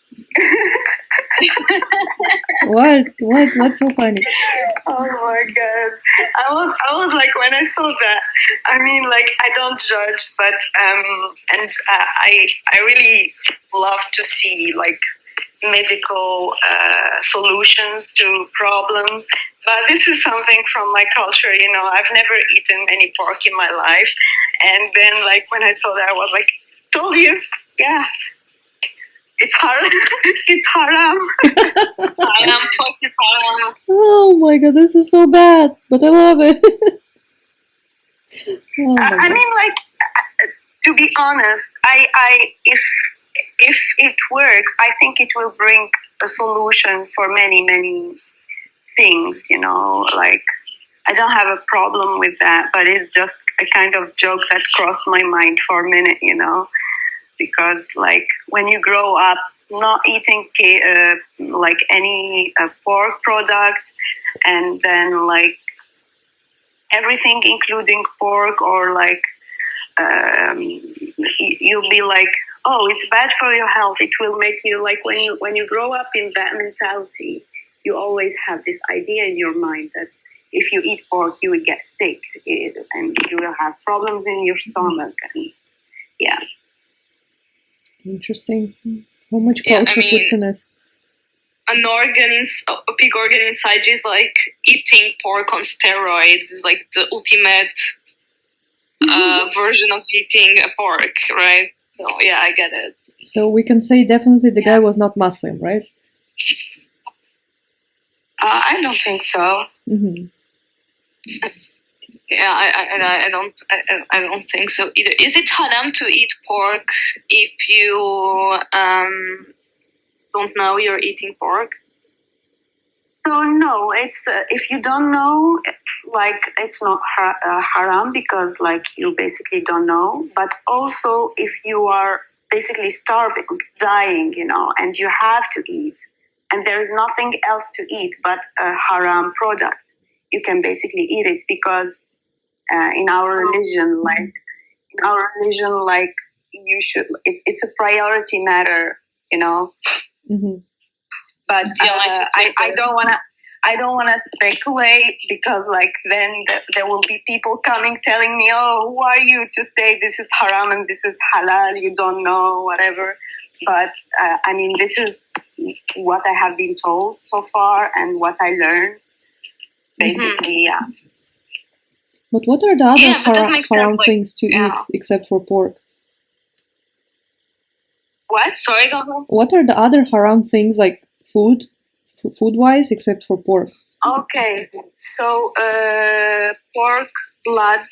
What? What's so funny?
Oh my god! I was like when I saw that. I mean, like I don't judge, but I really love to see like medical solutions to problems. But this is something from my culture. You know, I've never eaten any pork in my life, and then like when I saw that, I was like, "Told you, yeah." It's haram. It's haram.
Pork is haram.
Oh my god, this is so bad, but I love it.
I mean, like, to be honest, I if it works, I think it will bring a solution for many things. You know, like I don't have a problem with that, but it's just a kind of joke that crossed my mind for a minute. You know. Because like when you grow up not eating like any pork product, and then like everything including pork, or like you'll be like, oh, it's bad for your health. It will make you like when you grow up in that mentality, you always have this idea in your mind that if you eat pork, you will get sick and you will have problems in your stomach, and yeah.
Interesting. How much culture puts in this?
A pig organ inside you is like eating pork on steroids. Is like the ultimate version of eating a pork, right? So yeah, I get it.
So we can say definitely the guy was not Muslim, right?
I don't think so.
Mm-hmm.
Yeah, I don't think so either. Is it haram to eat pork if you don't know you're eating pork?
So no, it's if you don't know, like it's not haram because like you basically don't know. But also if you are basically starving, dying, you know, and you have to eat, and there is nothing else to eat but a haram product, you can basically eat it because in our religion, like you should. It's a priority matter, you know.
Mm-hmm.
But I don't want to. I don't want to speculate because, like, then there will be people coming telling me, "Oh, who are you to say this is haram and this is halal? You don't know, whatever." But I mean, this is what I have been told so far and what I learned. Basically, yeah.
But what are the other haram things to eat except for pork?
What? Sorry, go ahead.
What are the other haram things, like food-wise, except for pork?
Okay, so pork, blood,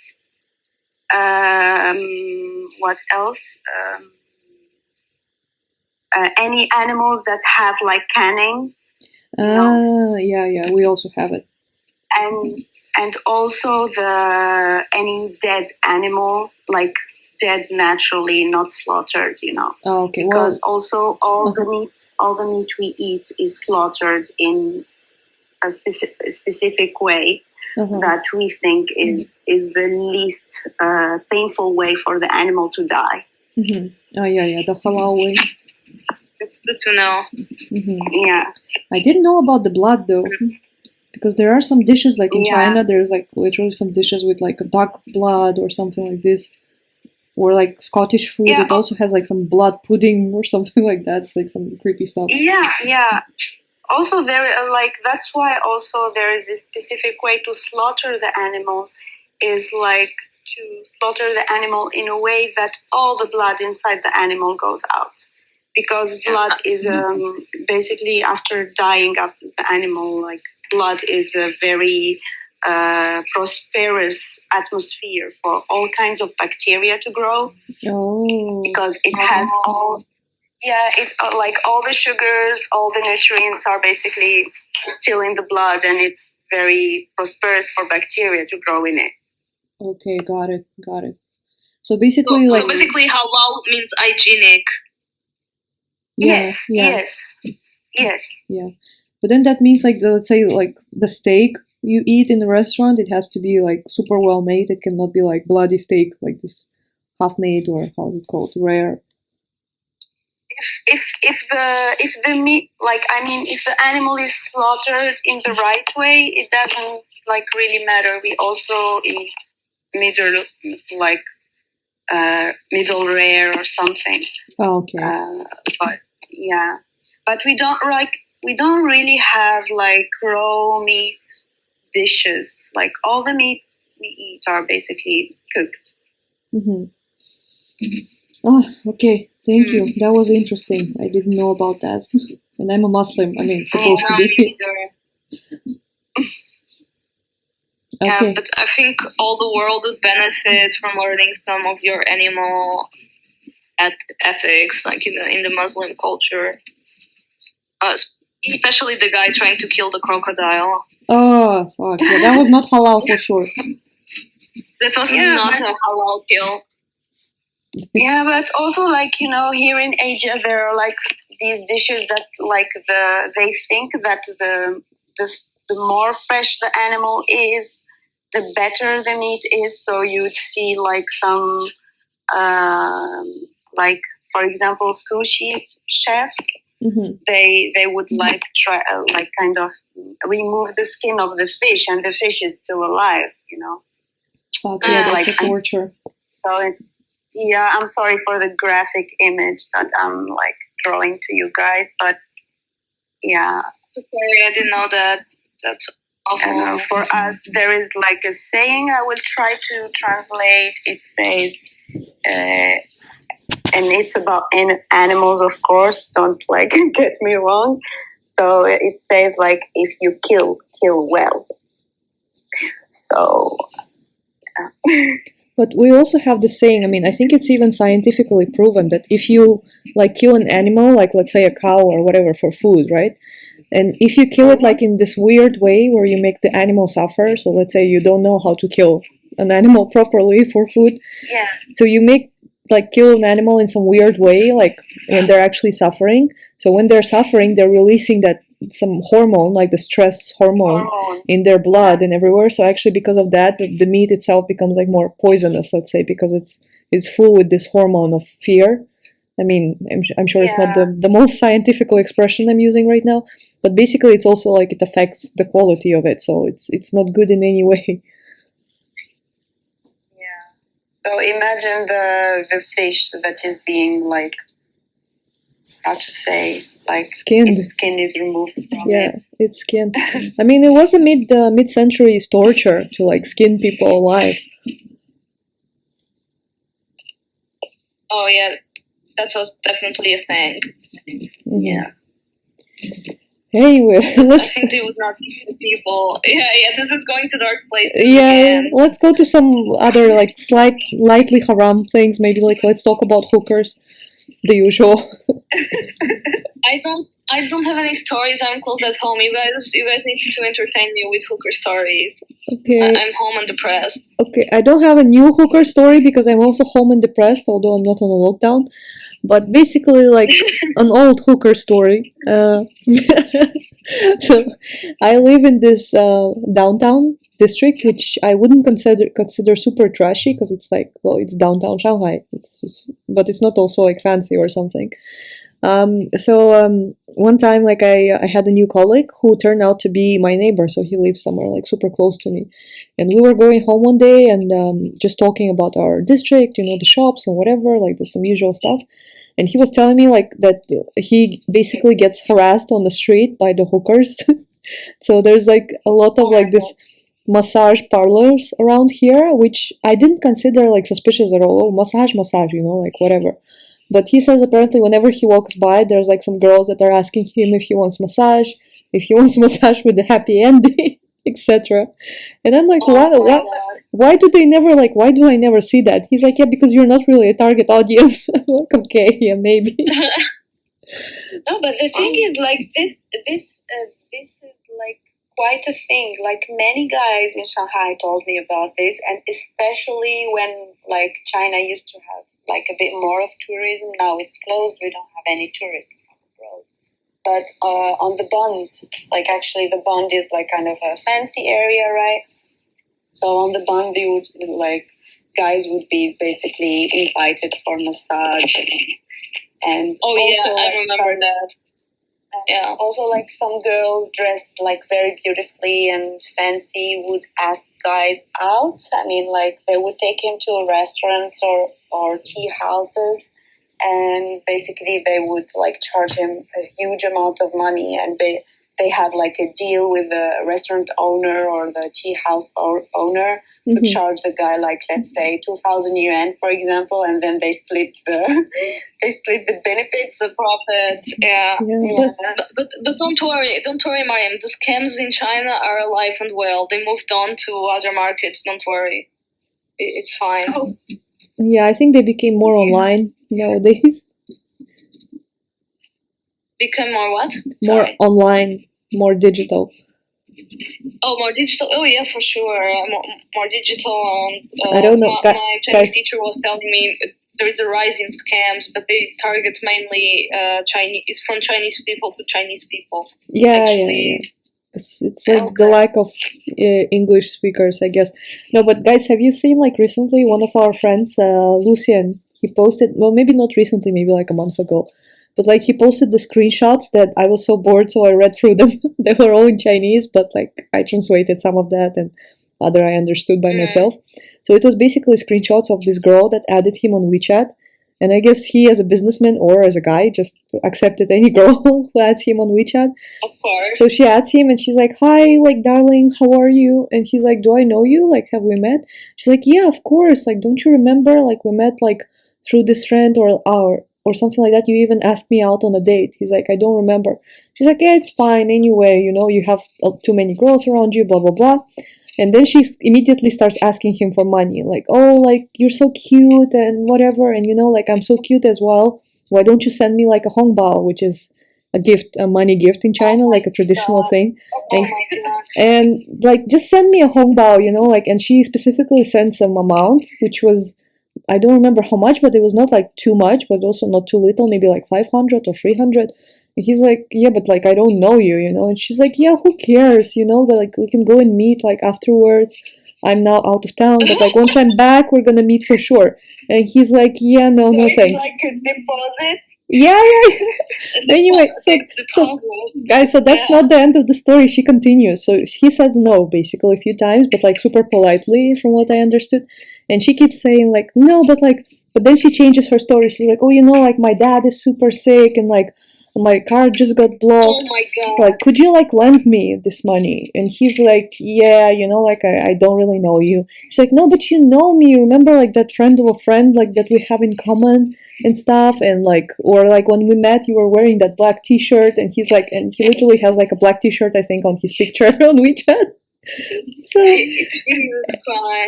what else? Any animals that have like cannings.
Yeah, we also have it.
And also any dead animal, like dead naturally, not slaughtered,
Oh, okay.
Because also all the meat we eat is slaughtered in a specific way that we think is the least painful way for the animal to die.
Oh yeah, the halal way.
It's good to know.
Yeah.
I didn't know about the blood though. Because there are some dishes, like in China, there's like literally some dishes with like a duck blood or something like this. Or like Scottish food, it also has like some blood pudding or something like that. It's like some creepy stuff.
Yeah. Also, that's why also there is a specific way to slaughter the animal, is like to slaughter the animal in a way that all the blood inside the animal goes out. Because blood is basically after dying of the animal, like blood is a very prosperous atmosphere for all kinds of bacteria to grow.
Oh.
Because it has it's like all the sugars, all the nutrients are basically still in the blood, and it's very prosperous for bacteria to grow in it.
Okay, got it. So basically,
halal means hygienic.
Yes.
Yeah. But then that means let's say like the steak you eat in the restaurant, it has to be like super well made. It cannot be like bloody steak, like this half made, or how is it called, rare.
If the meat, if the animal is slaughtered in the right way, it doesn't like really matter. We also eat middle rare or something.
Oh, okay.
But we don't really have like raw meat dishes. Like all the meat we eat are basically cooked.
Oh, okay. Thank you. That was interesting. I didn't know about that. And I'm a Muslim. I mean, supposed to be.
Okay. Yeah, but I think all the world would benefit from learning some of your animal ethics, like in the Muslim culture. Especially the guy trying to kill the crocodile.
Oh, fuck. Yeah, that was not halal for sure.
That was not a halal kill.
Yeah, but also here in Asia there are like these dishes that they think that the more fresh the animal is, the better the meat is. So you would see like some for example sushi chefs. They would try kind of remove the skin of the fish, and the fish is still alive.
Yeah, that's a torture.
So I'm sorry for the graphic image that I'm drawing to you guys, but yeah.
Sorry, I didn't know that. That's awful.
For us, there is like a saying. I will try to translate. It says. And it's about animals, of course. Don't get me wrong. So it says if you kill well. So.
But we also have the saying. I mean, I think it's even scientifically proven that if you kill an animal, let's say a cow or whatever, for food, right? And if you kill it in this weird way where you make the animal suffer, so let's say you don't know how to kill an animal properly for food.
Yeah.
So you make kill an animal in some weird way, when they're actually suffering. So when they're suffering, they're releasing some hormone, the stress hormone, in their blood and everywhere. So actually, because of that, the meat itself becomes more poisonous, let's say, because it's full with this hormone of fear. I mean, I'm sure it's not the most scientific expression I'm using right now, but basically it's also like it affects the quality of it, so it's not good in any way.
Yeah. So imagine the fish that is being like, how to say, like
skinned.
Its skin is removed from
it. It's skinned. I mean, it was a mid-centuries torture to like skin people alive.
Oh yeah, that was definitely a thing.
Mm-hmm.
Yeah.
Anyway,
I think they would not keep people. Yeah, this is going to dark places.
Yeah,
again.
let's go to some other like lightly haram things. Maybe like let's talk about hookers, the usual.
I don't have any stories. I'm close at home. You guys need to entertain me with hooker stories.
Okay.
I'm home and depressed.
Okay, I don't have a new hooker story because I'm also home and depressed, although I'm not on a lockdown. But basically, like an old hooker story. So I live in this downtown district, which I wouldn't consider super trashy because it's like, well, it's downtown Shanghai. But it's not also like fancy or something. So one time, like I had a new colleague who turned out to be my neighbor. So he lives somewhere like super close to me, and we were going home one day and just talking about our district, you know, the shops and whatever, like the some usual stuff. And he was telling me like that he basically gets harassed on the street by the hookers. So there's like a lot of like this massage parlors around here, which I didn't consider like suspicious at all. Massage, you know, like whatever. But he says apparently whenever he walks by, there's like some girls that are asking him if he wants massage, if he wants massage with a happy ending, etc. And I'm like, why do they never like? Why do I never see that? He's like, yeah, because you're not really a target audience. I'm like, okay, yeah, maybe.
No, but the thing is, like this is like quite a thing. Like many guys in Shanghai told me about this, and especially when like China used to have like a bit more of tourism. Now it's closed. We don't have any tourists from abroad. But on the Bund, like actually the Bund is like kind of a fancy area, right? So on the Bund, you would like guys would be basically invited for massage, and
oh
also,
yeah, I remember that. Yeah.
Also, like some girls dressed like very beautifully and fancy would ask guys out. I mean, like they would take him to restaurants or tea houses, and basically they would like charge him a huge amount of money, and they have like a deal with the restaurant owner or the tea house owner who charge the guy like, let's say 2,000 yuan, for example, and then they split the benefits, the profit.
Yeah. But don't worry, Mariam. The scams in China are alive and well. They moved on to other markets. Don't worry, it's fine.
Oh.
Yeah, I think they became more online nowadays.
Become more what?
More online, more digital.
Oh, more digital. Oh, yeah, for sure. More digital.
I don't know.
My Chinese teacher was telling me there is a rise in scams, but they target mainly Chinese. It's from Chinese people to Chinese people.
Yeah. It's like the lack of English speakers, I guess. No, but guys, have you seen like recently one of our friends, Lucian? He posted, well, maybe not recently, maybe like a month ago. But like he posted the screenshots that I was so bored, so I read through them. They were all in Chinese, but like I translated some of that and other I understood by myself. So it was basically screenshots of this girl that added him on WeChat. And I guess he, as a businessman or as a guy, just accepted any girl who adds him on WeChat.
Of course.
So she adds him and she's like, hi, like, darling, how are you? And he's like, do I know you? Like, have we met? She's like, yeah, of course. Like, don't you remember? Like, we met like through this friend or something like that. You even asked me out on a date. He's like, I don't remember. She's like, yeah, it's fine. Anyway, you know, you have too many girls around you, blah, blah, blah. And then she immediately starts asking him for money. Like, oh, like, you're so cute and whatever. And, you know, like, I'm so cute as well. Why don't you send me like a hongbao, which is a gift, a money gift in China, like a traditional thing. And like, just send me a hongbao, you know, like, and she specifically sent some amount, which was, I don't remember how much, but it was not like too much, but also not too little, maybe like 500 or 300. And he's like, yeah, but like, I don't know you, you know? And she's like, yeah, who cares, you know? But like, we can go and meet like afterwards. I'm now out of town, but like once I'm back, we're gonna meet for sure. And he's like, yeah, no, no thanks.
Like a deposit.
Yeah. Anyway, so guys, so that's not the end of the story. She continues. So he said no basically a few times, but like super politely from what I understood. And she keeps saying like no, but then she changes her story. She's like, oh, like my dad is super sick and like my car just got blocked.
Oh my god.
Like, could you like lend me this money? And he's like, yeah, like I don't really know you. She's like, no, but you know me. Remember like that friend of a friend like that we have in common and stuff, and like, or like when we met you were wearing that black t-shirt, and he's like, and he literally has like a black t-shirt I think on his picture on WeChat. So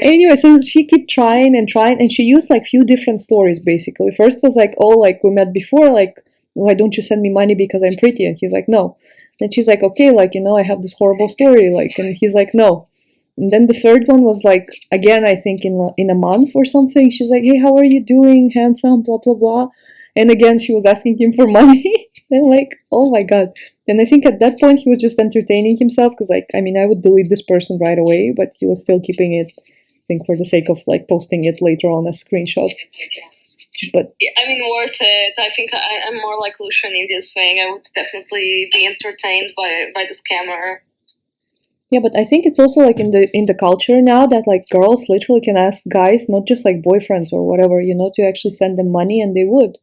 anyway, so she kept trying, and she used like few different stories basically. First was like, oh, like we met before, like why don't you send me money because I'm pretty? And he's like, no. And she's like, okay, like, I have this horrible story, like, and he's like, no. And then the third one was like, again, I think in a month or something, she's like, hey, how are you doing, handsome, blah blah blah. And again, she was asking him for money. And like, oh my god. And I think at that point he was just entertaining himself, because like, I mean, I would delete this person right away, but he was still keeping it, I think, for the sake of like posting it later on as screenshots. But
I mean, worth it. I think I'm more like Lucian in this thing. I would definitely be entertained by the scammer.
Yeah, but I think it's also like in the culture now that like girls literally can ask guys, not just like boyfriends or whatever, to actually send them money, and they would.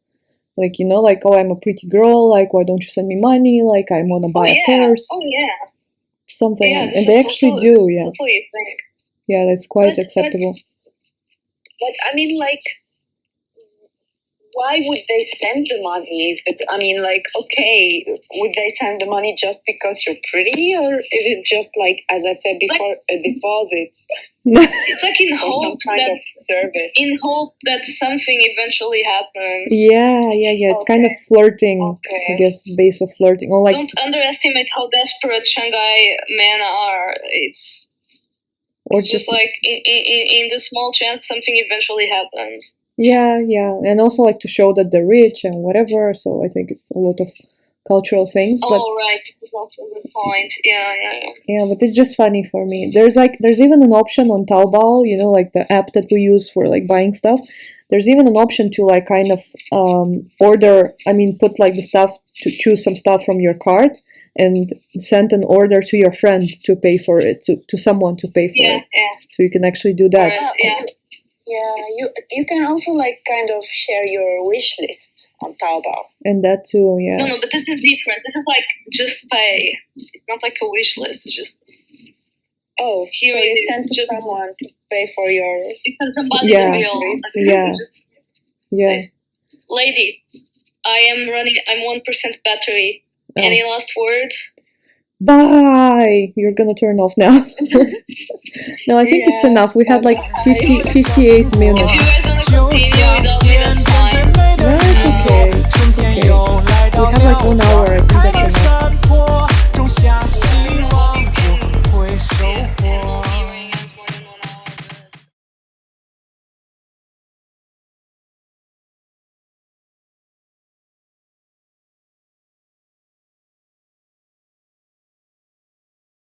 Like, like, oh, I'm a pretty girl, like, why don't you send me money? Like, I want to buy a purse.
Oh, yeah.
Something.
Yeah,
and they actually do, yeah.
Totally a thing.
Yeah, that's quite acceptable.
But I mean, like, why would they send the money? I mean, like, okay, would they send the money just because you're pretty, or is it just like, as I said before, a deposit?
It's like in hope
some kind of service.
In hope that something eventually happens.
Yeah. It's kind of flirting, I guess, base of flirting. Or like,
don't underestimate how desperate Shanghai men are. It's just like in the small chance something eventually happens.
Yeah, and also like to show that they're rich and whatever. So I think it's a lot of cultural things. But,
right, that's also a good point. Yeah.
Yeah, but it's just funny for me. There's even an option on Taobao, like the app that we use for like buying stuff. There's even an option to like kind of order. I mean, put like the stuff to choose some stuff from your cart and send an order to your friend to pay for it, to someone to pay for it. Yeah. So you can actually do that.
Yeah, you can also like kind of share your wish list on Taobao.
And that too, yeah.
No, but this is different. This is like just pay. It's not like a wish list. It's just
here so you send to someone to pay for your.
Because somebody
Yeah.
Lady, I'm 1% battery.
Oh.
Any last words?
Bye! You're gonna turn off now. No, I think it's enough. We had like 58 minutes.
If you guys want to continue without me, that's fine.
No, it's okay. We have like 1 hour. I think that's enough.